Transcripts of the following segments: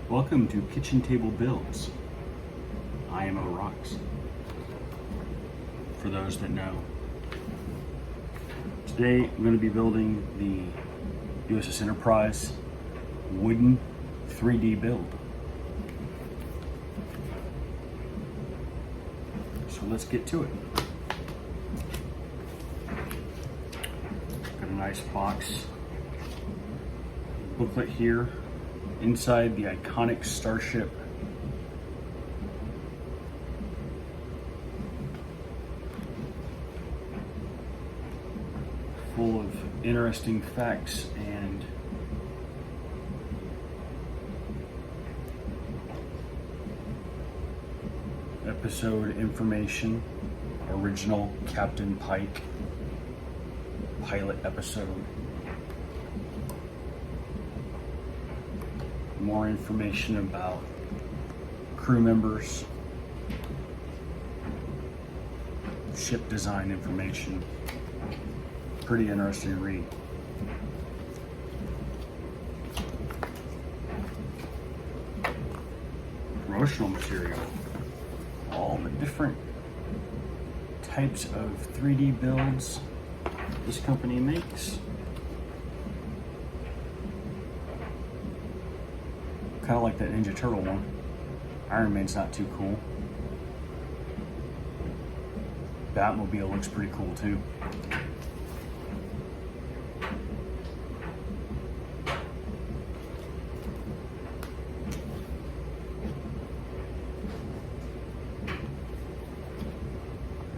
Welcome to Kitchen Table Builds. I am Rocks. For those that know. Today I'm going to be building the U.S.S. Enterprise wooden 3D build. So let's get to it. Got a nice box booklet here. Inside the iconic starship. Full of interesting facts and episode information. Original Captain Pike pilot episode. More information about crew members, ship design information. Pretty interesting read. Promotional material. All the different types of 3D builds this company makes. Kind of like that Ninja Turtle one. Iron Man's not too cool. Batmobile looks pretty cool too.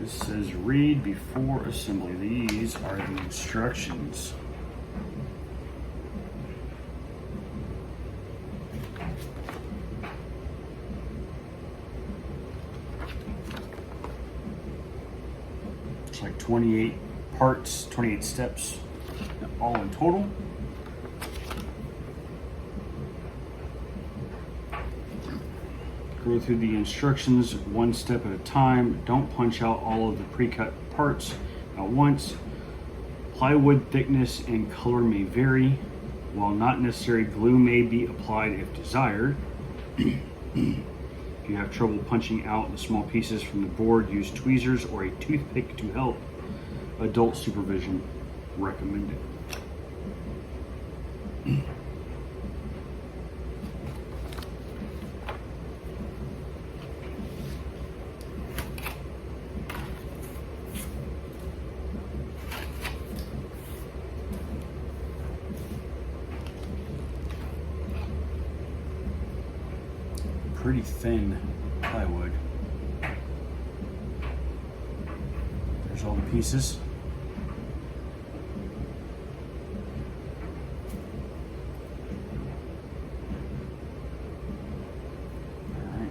This says read before assembly. These are the instructions. It's like 28 parts, 28 steps, all in total. Go through the instructions one step at a time. Don't punch out all of the pre-cut parts at once. Plywood thickness and color may vary. While not necessary, glue may be applied if desired. If you have trouble punching out the small pieces from the board, use tweezers or a toothpick to help. Adult supervision recommended. Pretty thin plywood. There's all the pieces. All right.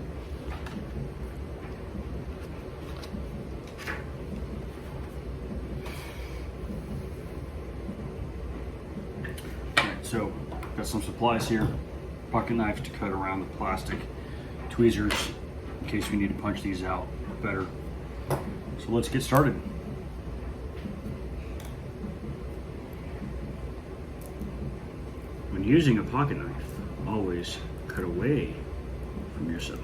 So, got some supplies here. Pocket knife to cut around the plastic. Tweezers in case we need to punch these out better. So let's get started. When using a pocket knife, always cut away from yourself.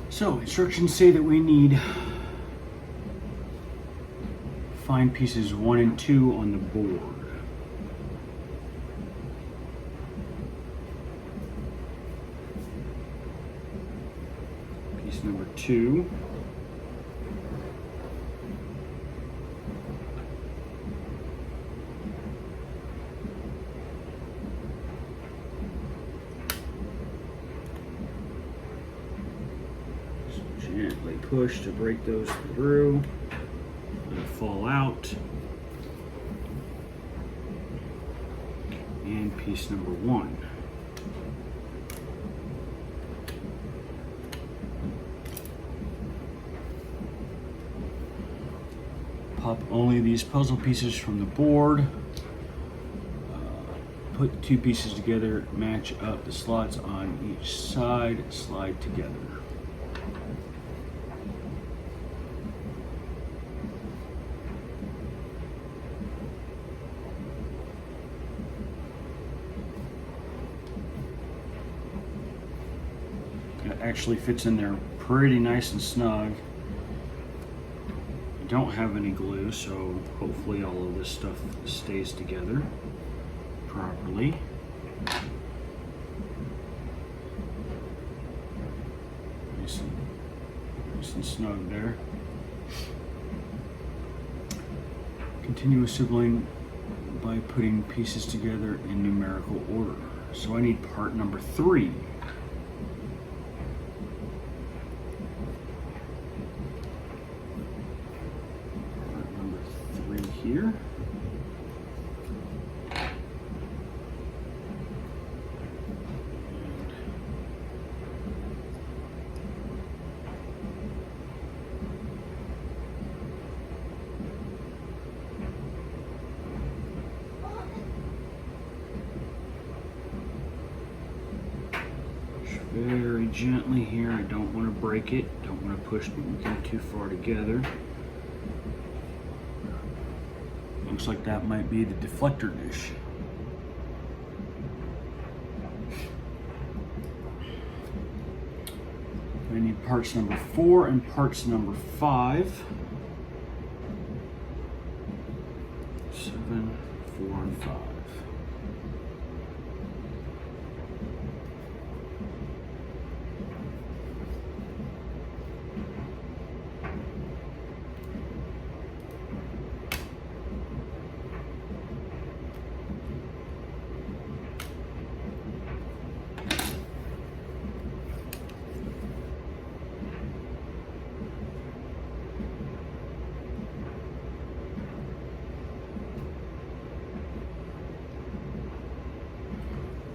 So, instructions say that we need find pieces 1 and 2 on the board. Piece number 2. Gently push to break those through. Let it fall out. And piece number 1. Pop only these puzzle pieces from the board. Put the 2 pieces together, match up the slots on each side, slide together. It actually fits in there pretty nice and snug. I don't have any glue, so hopefully all of this stuff stays together properly. Nice and snug there. Continue assembling by putting pieces together in numerical order. So I need part number 3. Part number 3 here. Very gently here. I don't want to break it. Don't want to push them too far together. Looks like that might be the deflector dish. I need parts number 4 and parts number 5. 7, 4, and 5.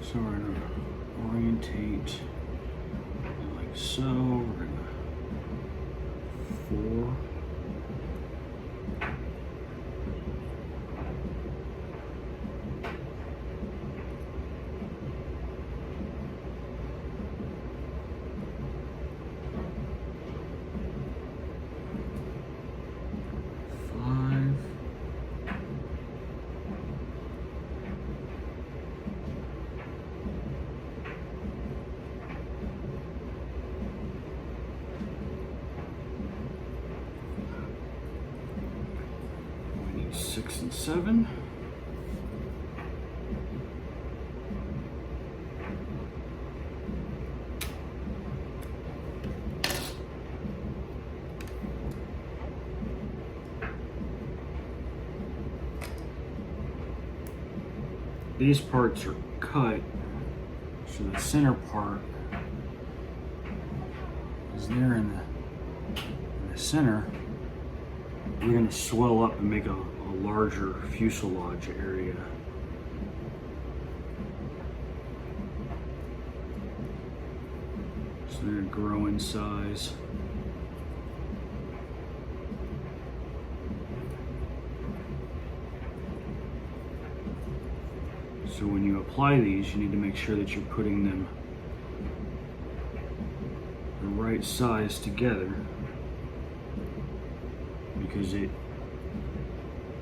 So we're going to orientate like so. We're going to 4. We need 6 and 7. These parts are cut, so the center part is there in the center. We're going to swell up and make a larger fuselage area. So they're going to grow in size. So when you apply these, you need to make sure that you're putting them the right size together, because it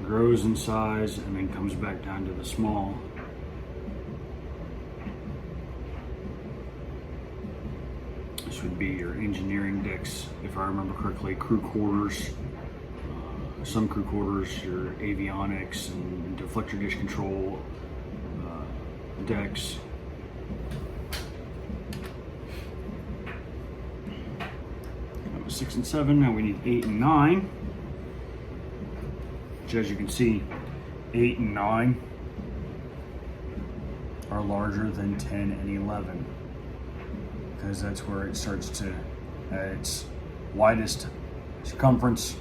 grows in size and then comes back down to the small. This would be your engineering decks, if I remember correctly, crew quarters, some crew quarters, your avionics and deflector dish control decks. That was 6 and 7. Now we need 8 and 9. Which, as you can see, 8 and 9 are larger than 10 and 11, because that's where it starts to, at its widest circumference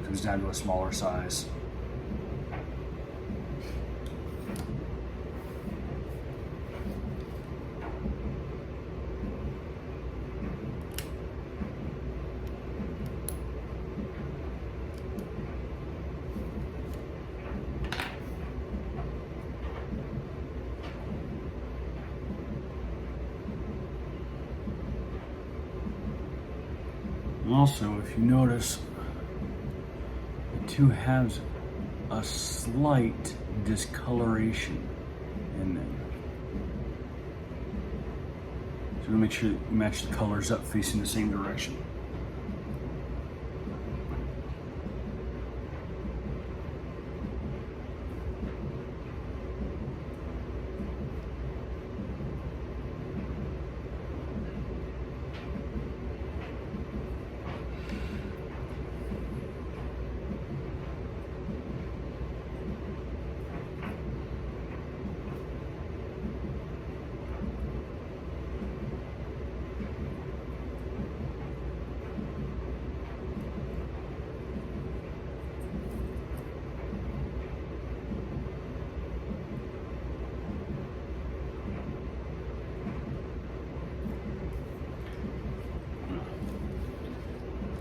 comes down to a smaller size. Also, if you notice, the two have a slight discoloration in them. So make sure you match the colors up facing the same direction.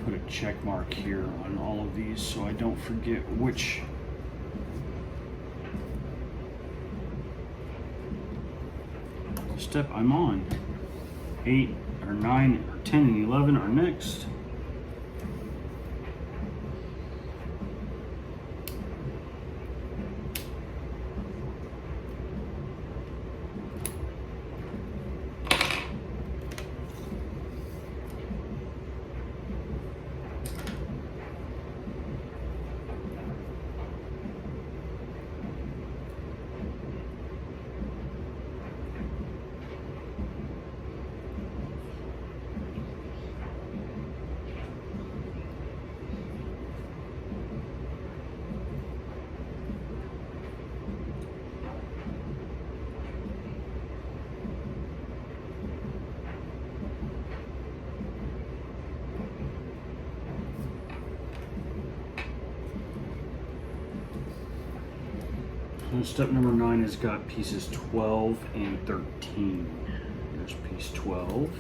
Put a check mark here on all of these so I don't forget which step I'm on. 8 or 9 or 10 and 11 are next. Step number 9 has got pieces 12 and 13. Here's piece 12.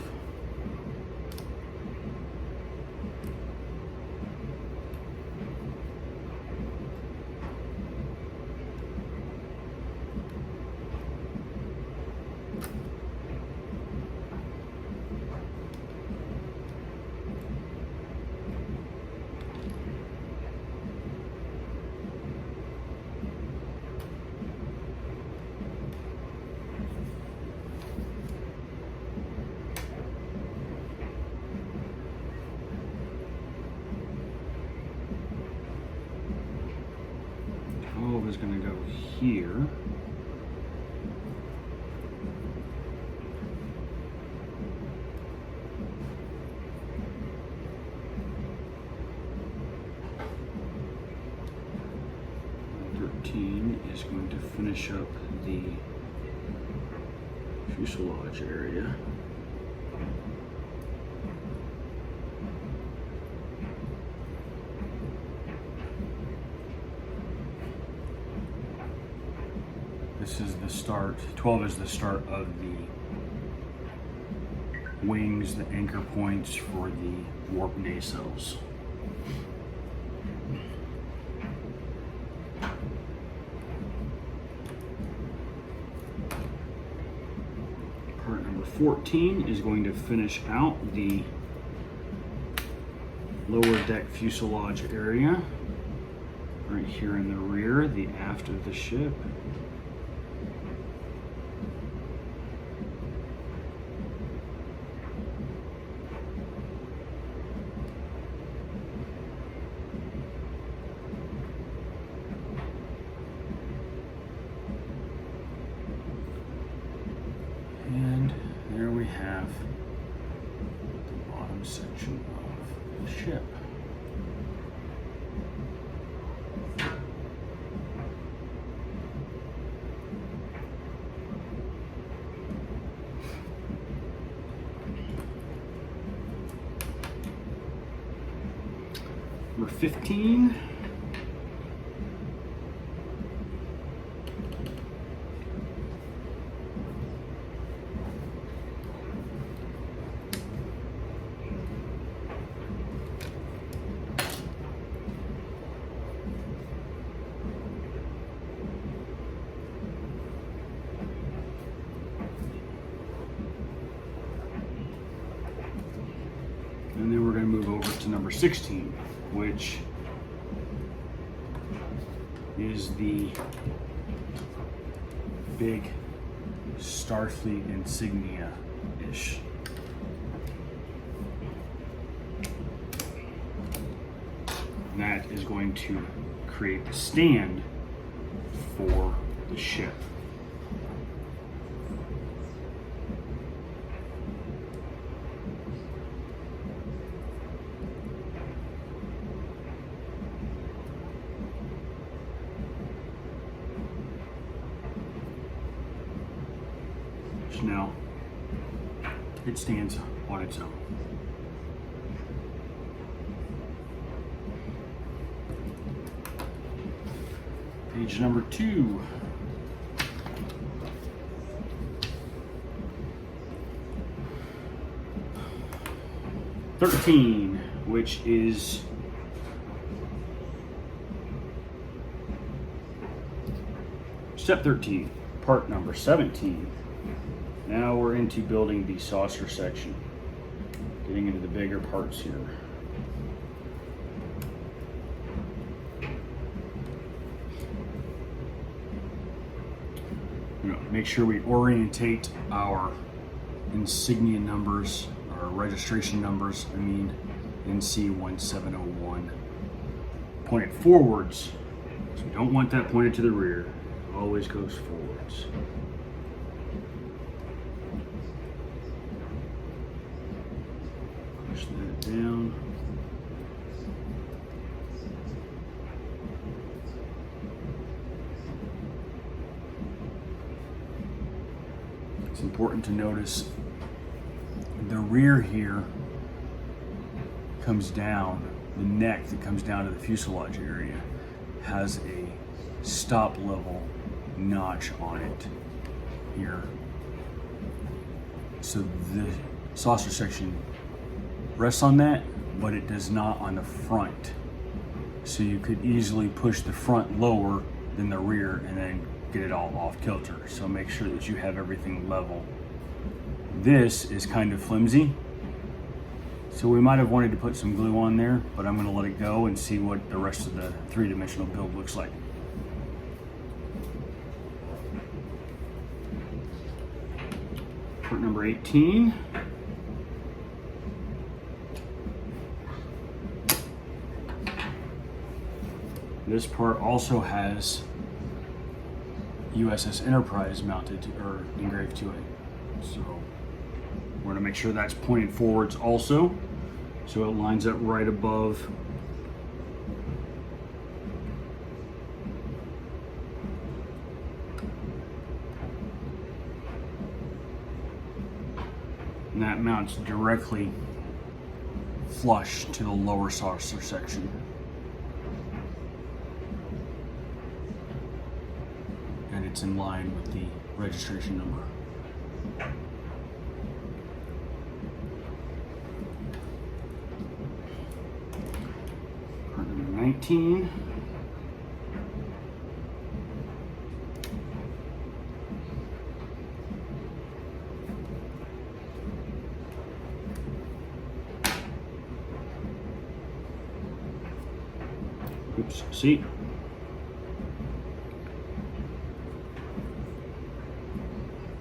Is going to go here. Is going to finish up the fuselage area. This is the start. 12 is the start of the wings, the anchor points for the warp nacelles. Part number 14 is going to finish out the lower deck fuselage area right here in the rear, the aft of the ship. And there we have the bottom section of the ship. Number 15. And then we're going to move over to number 16, which is the big Starfleet insignia-ish. And that is going to create the stand for the ship. Now it stands on its own. Page number 2. (13), which is step 13, part number 17. Now we're into building the saucer section, getting into the bigger parts here. Make sure we orientate our insignia numbers, our registration numbers, NC1701. Point it forwards, so we don't want that pointed to the rear. It always goes forwards. Push that down. It's important to notice the rear here comes down, the neck that comes down to the fuselage area has a stop level notch on it here. So the saucer section rests on that, but it does not on the front. So you could easily push the front lower than the rear and then get it all off kilter. So make sure that you have everything level. This is kind of flimsy, so we might have wanted to put some glue on there, but I'm going to let it go and see what the rest of the three-dimensional build looks like. Part number 18. This part also has U.S.S. Enterprise mounted or engraved to it. So we're going to make sure that's pointed forwards also, so it lines up right above and that mounts directly flush to the lower saucer section. And it's in line with the registration number. Part number 19. Oops, see?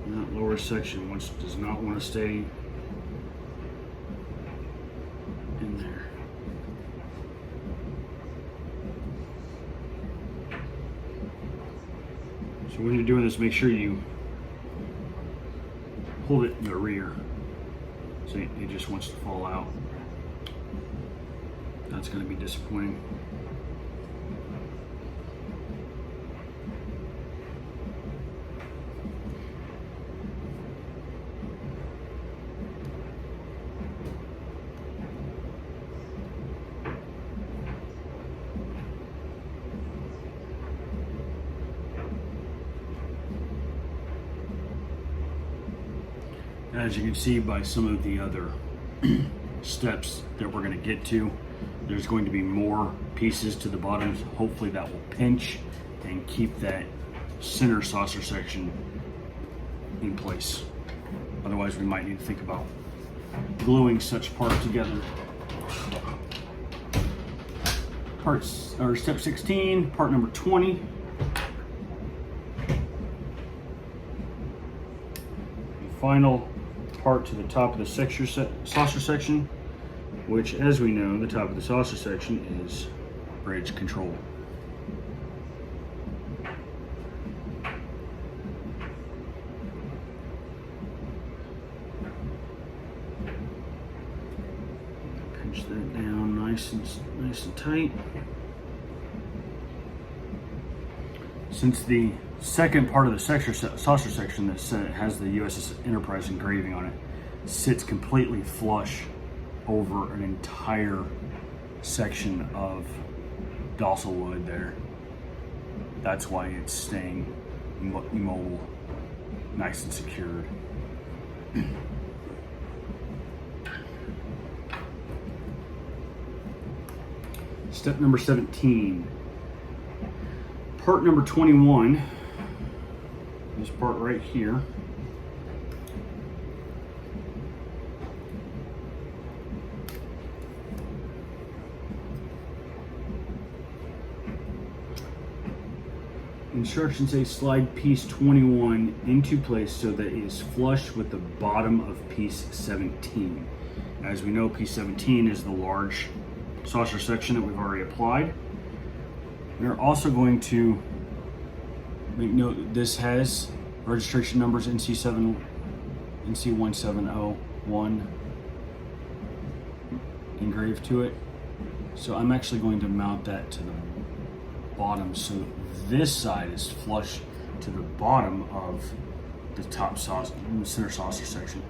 That lower section does not want to stay in there. So when you're doing this, make sure you hold it in the rear. So it just wants to fall out. That's going to be disappointing. As you can see by some of the other steps that we're going to get to, there's going to be more pieces to the bottom. Hopefully that will pinch and keep that center saucer section in place. Otherwise we might need to think about gluing such part together. Parts, or step 16, part number 20. The final part to the top of the saucer section, which, as we know, the top of the saucer section is bridge control. Pinch that down nice and tight. Since the second part of the saucer section that has the U.S.S. Enterprise engraving on it sits completely flush over an entire section of balsa wood there, that's why it's staying immobile, nice and secured. Step number 17. Part number 21, this part right here. Instructions say slide piece 21 into place so that it is flush with the bottom of piece 17. As we know, piece 17 is the large saucer section that we've already applied. We're also going to make note this has registration numbers NC1701 engraved to it. So I'm actually going to mount that to the bottom so this side is flush to the bottom of the top center saucer section.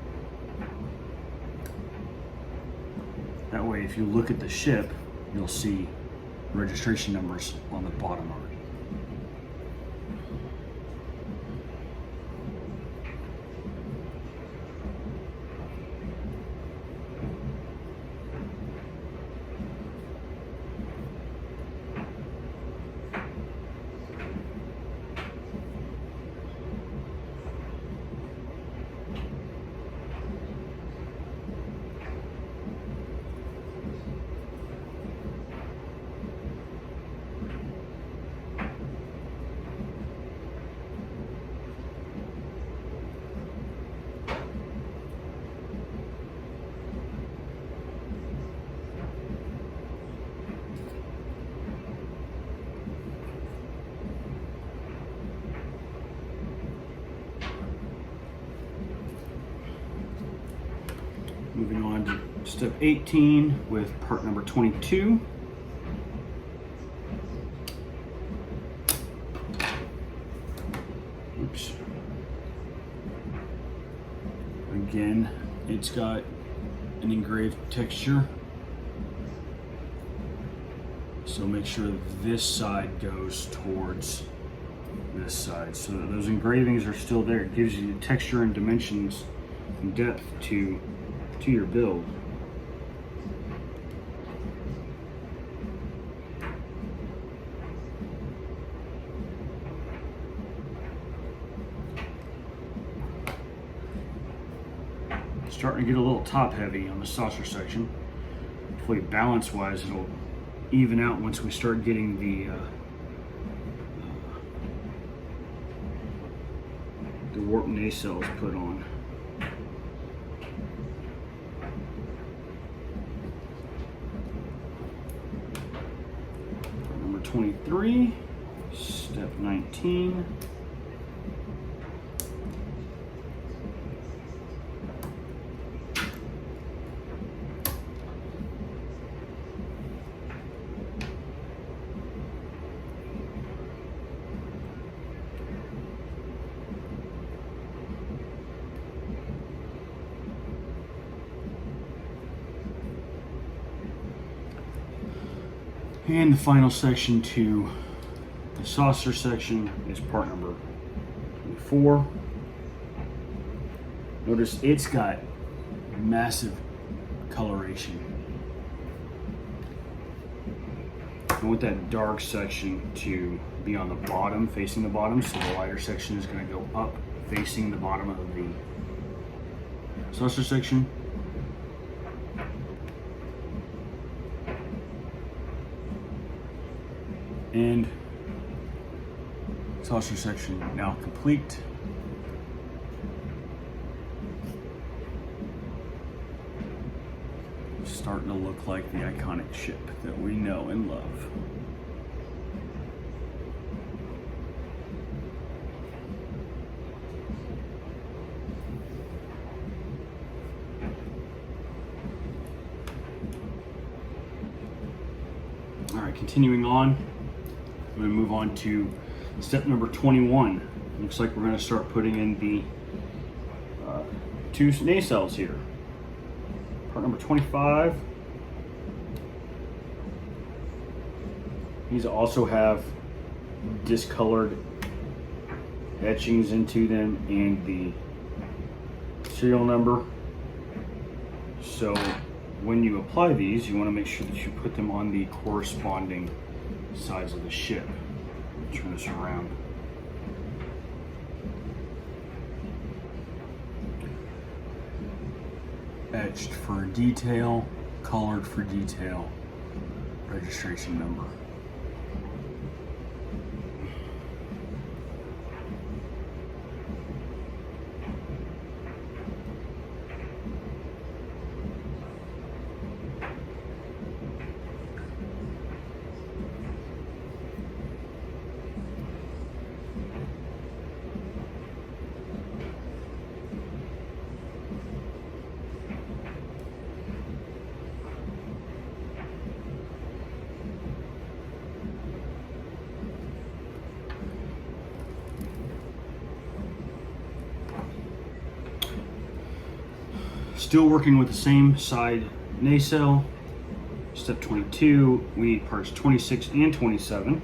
That way, if you look at the ship, you'll see registration numbers on the bottom of it. Moving on to step 18 with part number 22. Oops. Again, it's got an engraved texture. So make sure this side goes towards this side. So that those engravings are still there. It gives you the texture and dimensions and depth to your build. Starting to get a little top heavy on the saucer section. Hopefully balance wise it'll even out once we start getting the warp nacelles put on. Number 23, step 19. And the final section to the saucer section is part number 24. Notice it's got massive coloration. I want that dark section to be on the bottom, facing the bottom, so the lighter section is going to go up, facing the bottom of the saucer section. And saucer section now complete. Starting to look like the iconic ship that we know and love. All right, continuing on, I'm going to move on to step number 21. Looks like we're going to start putting in the two nacelles here. Part number 25. These also have discolored etchings into them and the serial number. So when you apply these, you want to make sure that you put them on the corresponding sides of the ship. Turn this around. Etched for detail, colored for detail, registration number. Still working with the same side nacelle. Step 22, we need parts 26 and 27.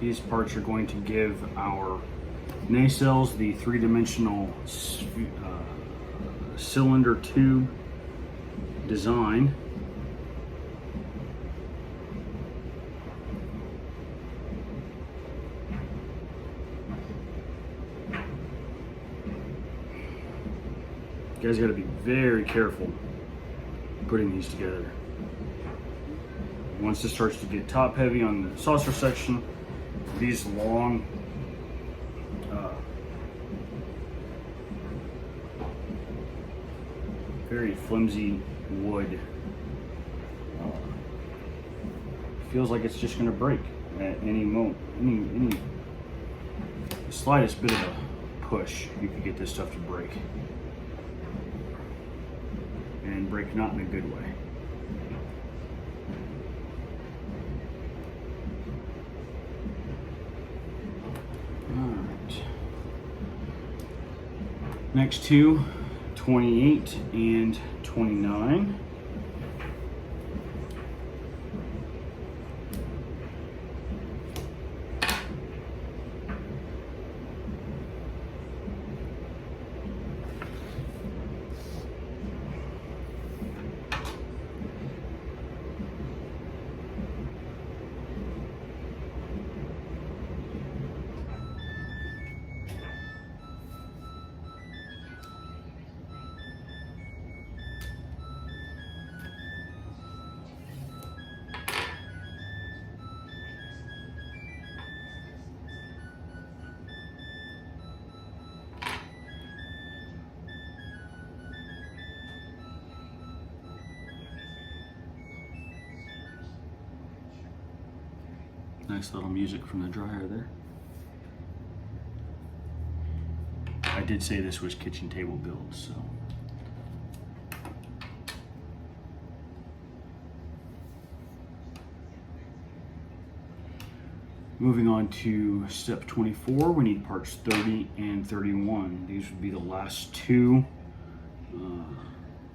These parts are going to give our nacelles the three-dimensional cylinder tube design. You guys got to be very careful putting these together. Once it starts to get top heavy on the saucer section, these long very flimsy wood feels like it's just going to break at any moment. Any slightest bit of a push, you can get this stuff to break. And break not in a good way. Alright. Next two, 28 and 29. Nice little music from the dryer there. I did say this was kitchen table build, so. Moving on to step 24, we need parts 30 and 31. These would be the last two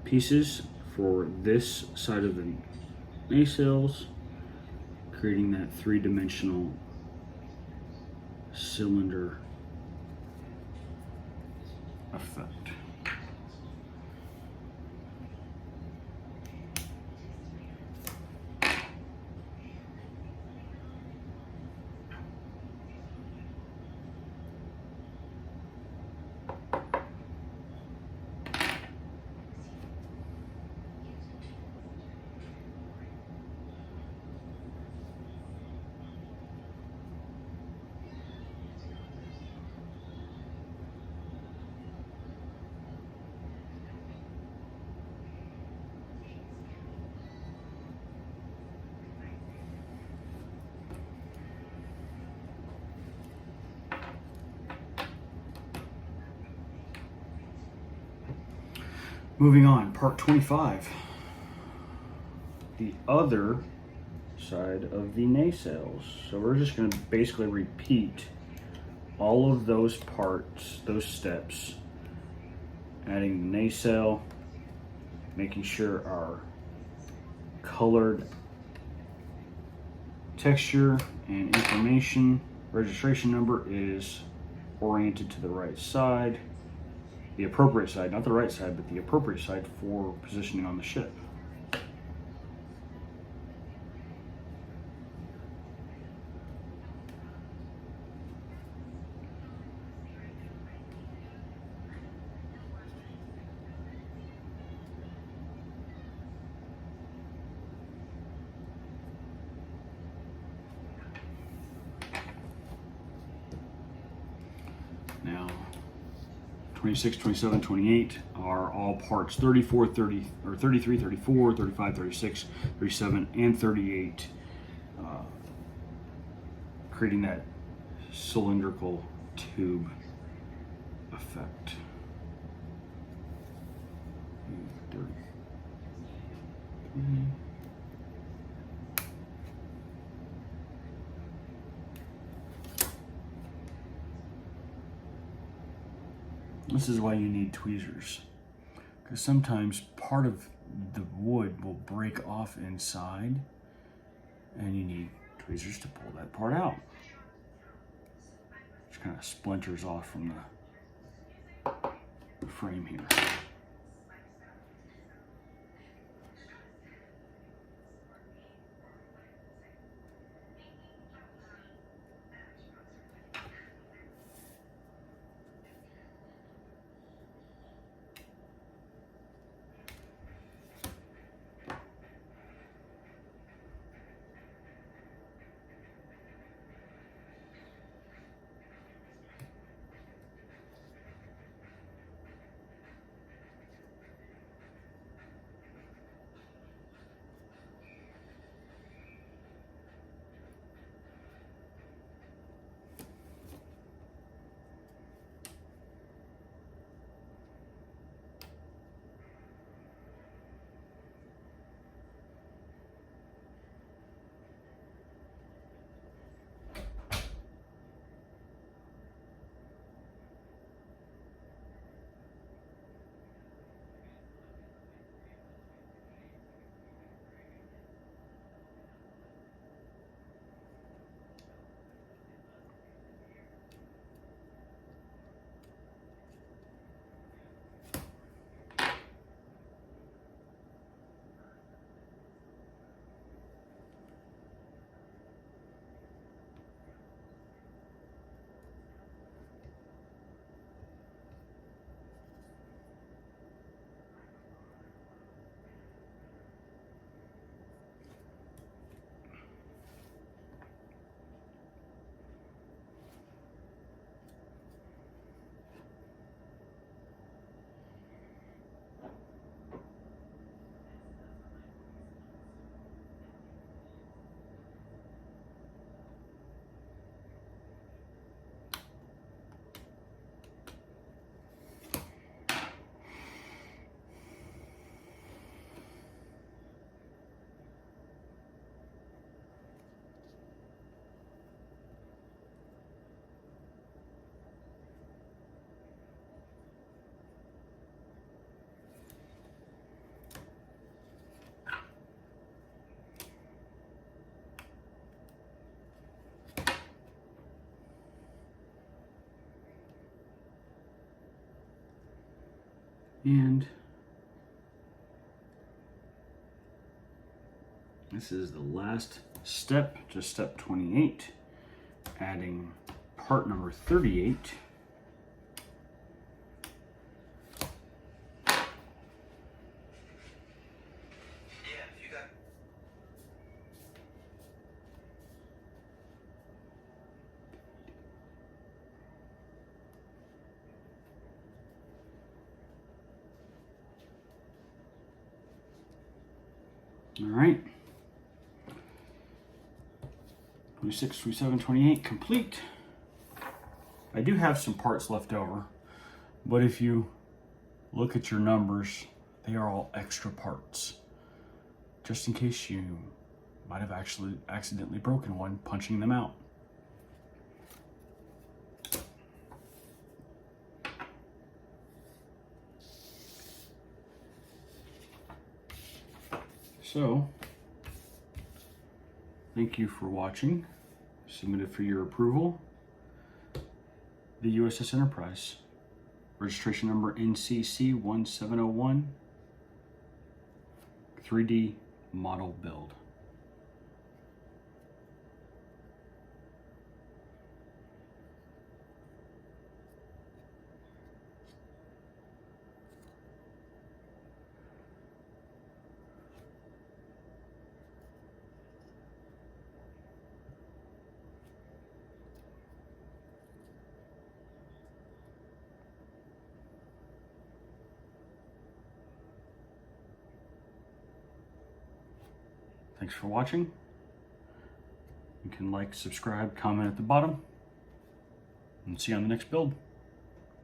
pieces for this side of the nacelles, creating that three-dimensional cylinder effect. Moving on, part 25. The other side of the nacelles. So we're just going to basically repeat all of those parts, those steps, adding the nacelle, making sure our colored texture and information registration number is oriented to the right side, the appropriate side, not the right side, but the appropriate side for positioning on the ship. Now, 26, 27, 28 are all parts 34, 30, or 33, 34, 35, 36, 37, and 38, creating that cylindrical tube effect. 33. This is why you need tweezers, because sometimes part of the wood will break off inside and you need tweezers to pull that part out, which kind of splinters off from the frame here. And this is the last step, just step 28, adding part number 38. All right. 26, 27, 28 complete. I do have some parts left over, but if you look at your numbers, they are all extra parts, just in case you might have actually accidentally broken one punching them out. So, thank you for watching. Submitted for your approval. The U.S.S. Enterprise. Registration number NCC 1701. 3D model build. Thanks for watching. You can like, subscribe, comment at the bottom, and see you on the next build.